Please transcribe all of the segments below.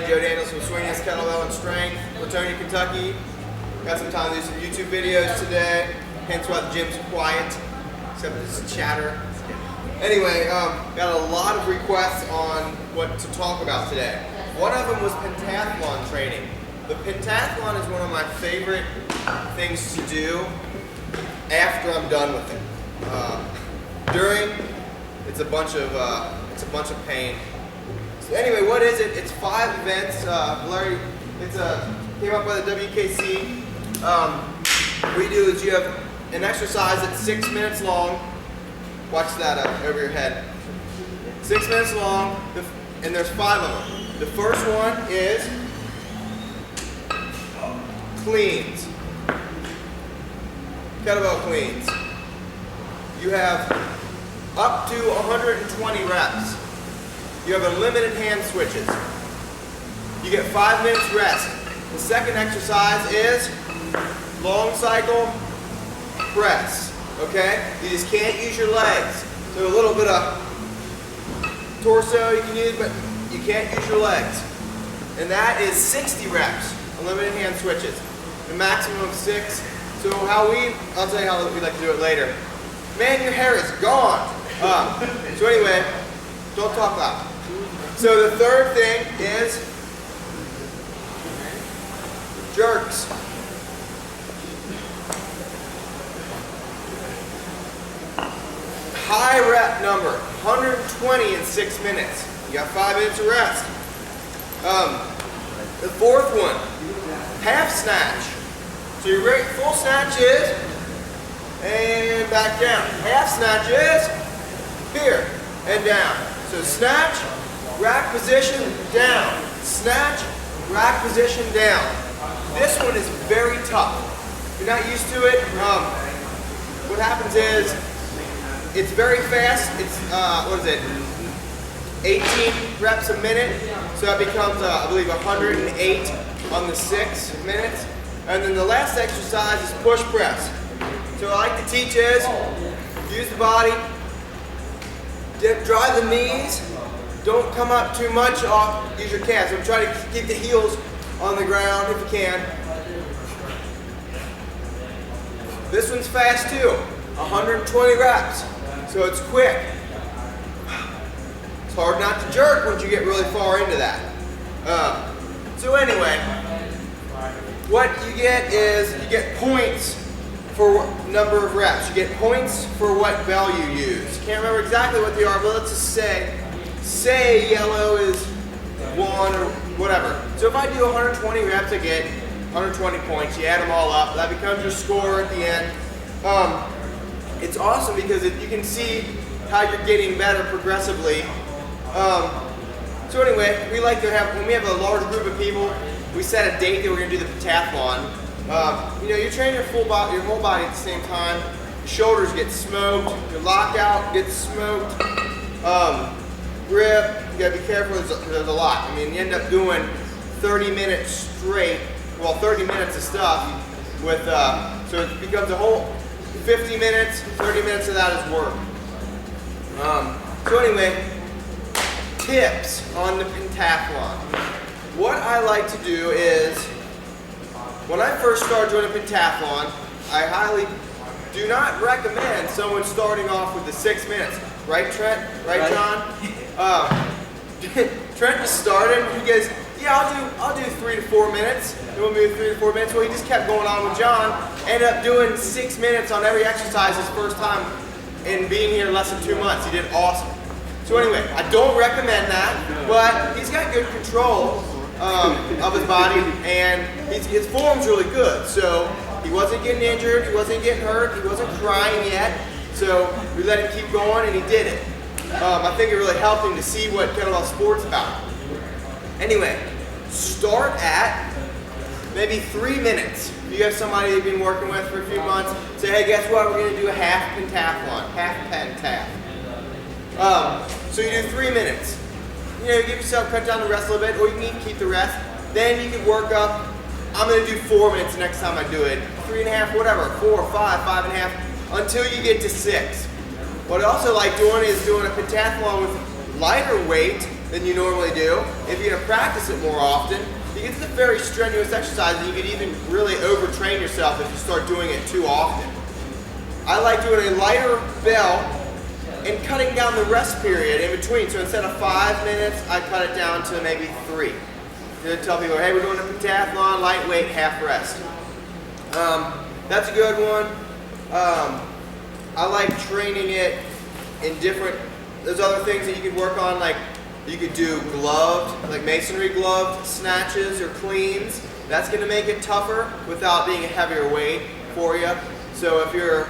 From Swinging Kettlebell and Strength, Latonia, Kentucky. Got some time to do some YouTube videos today, hence why the gym's quiet, except it's chatter. Anyway, got a lot of requests on what to talk about today. One of them was pentathlon training. The pentathlon is one of my favorite things to do after I'm done with it. During, it's a bunch of pain. So anyway, what is it? It's 5 events. Valery, came up by the WKC. What you do is you have an exercise that's 6 minutes long. Watch that over your head. 6 minutes long, and there's 5 of them. The first one is cleans. Kettlebell cleans. You have up to 120 reps. You have unlimited hand switches. You get 5 minutes rest. The second exercise is long cycle press. Okay? You just can't use your legs. So a little bit of torso you can use, but you can't use your legs. And that is 60 reps. Unlimited hand switches. The maximum of 6. So I'll tell you how we like to do it later. Man, your hair is gone. So anyway, don't talk loud. So the third thing is jerks. High rep number, 120 in 6 minutes. You got 5 minutes of rest. The fourth one, half snatch. So your full snatch is, and back down. Half snatch is here and down. So snatch, rack position, down. Snatch, rack position, down. This one is very tough. If you're not used to it, what happens is, it's very fast. It's, 18 reps a minute. So that becomes, I believe, 108 on the 6 minutes. And then the last exercise is push press. So what I like to teach is, use the body, drive the knees, don't come up too much off, use your calves. I'm trying to keep the heels on the ground if you can. This one's fast too, 120 reps, so it's quick. It's hard not to jerk once you get really far into that. So anyway, what you get is, you get points for number of reps. You get points for what bell you use. Can't remember exactly what they are, but let's just say yellow is 1 or whatever. So if I do 120 reps, I get 120 points. You add them all up. That becomes your score at the end. It's awesome because you can see how you're getting better progressively. So anyway, we like to have, when we have a large group of people, we set a date that we're going to do the pentathlon. You train your whole body at the same time. Your shoulders get smoked, your lockout gets smoked, grip, you gotta be careful, there's a lot. I mean, you end up doing 30 minutes straight, 30 minutes of stuff with, so it becomes a whole 50 minutes, 30 minutes of that is work. So anyway, tips on the pentathlon. What I like to do is, when I first started doing a pentathlon, I highly do not recommend someone starting off with the 6 minutes. Right, Trent? Right, John? Trent just started. He goes, yeah, I'll do 3 to 4 minutes. You want me to do 3 to 4 minutes? Well, he just kept going on with John. Ended up doing 6 minutes on every exercise his first time and being here less than 2 months. He did awesome. So anyway, I don't recommend that, but he's got good control of his body, and his form's really good. So he wasn't getting injured, he wasn't getting hurt, he wasn't crying yet. So we let him keep going, and he did it. I think it really helped him to see what kettlebell sport's about. Anyway, start at maybe 3 minutes. If you have somebody you've been working with for a few months, say, hey, guess what? We're going to do a half pentathlon, half pentathlon. So you do 3 minutes. Give yourself, cut down the rest a little bit, or you can even keep the rest. Then you can work up. I'm going to do 4 minutes the next time I do it. 3.5, whatever, 4, 5, 5.5, until you get to 6. What I also like doing is doing a pentathlon with lighter weight than you normally do. If you're gonna practice it more often, because it's a very strenuous exercise and you could even really overtrain yourself if you start doing it too often. I like doing a lighter bell and cutting down the rest period in between. So instead of 5 minutes, I cut it down to maybe 3. To tell people, hey, we're doing a pentathlon, lightweight, half rest. That's a good one. I like training it in different, there's other things that you could work on, like you could do gloved, like masonry gloved snatches or cleans. That's gonna make it tougher without being a heavier weight for you. So if you're,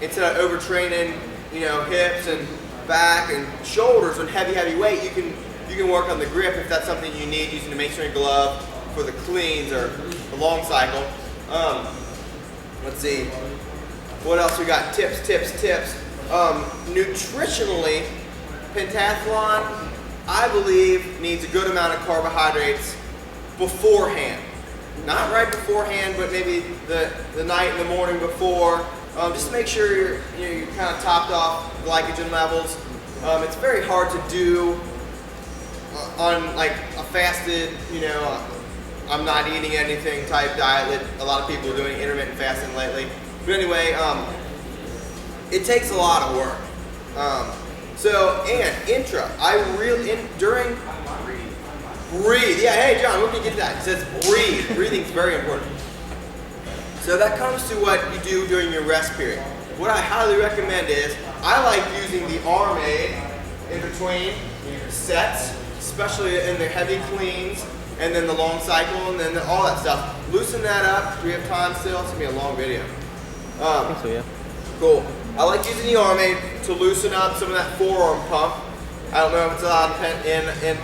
instead of overtraining, you know, hips and back and shoulders on heavy weight, you can work on the grip if that's something you need, using the masonry glove for the cleans or the long cycle. Let's see, what else we got? Tips. Nutritionally, pentathlon, I believe, needs a good amount of carbohydrates beforehand. Not right beforehand, but maybe the night and the morning before. Just make sure you're kind of topped off glycogen levels. It's very hard to do on like a fasted, you know, I'm not eating anything type diet that a lot of people are doing intermittent fasting lately. But anyway, it takes a lot of work. And intra, during breathe. Yeah, hey John, we're gonna get to that. It says breathe. Breathing's very important. So that comes to what you do during your rest period. What I highly recommend is, I like using the arm aid in between sets, especially in the heavy cleans, and then the long cycle, and then all that stuff. Loosen that up. Do we have time still? It's gonna be a long video. I think so, yeah. Cool. I like using the arm aid to loosen up some of that forearm pump. I don't know if it's allowed in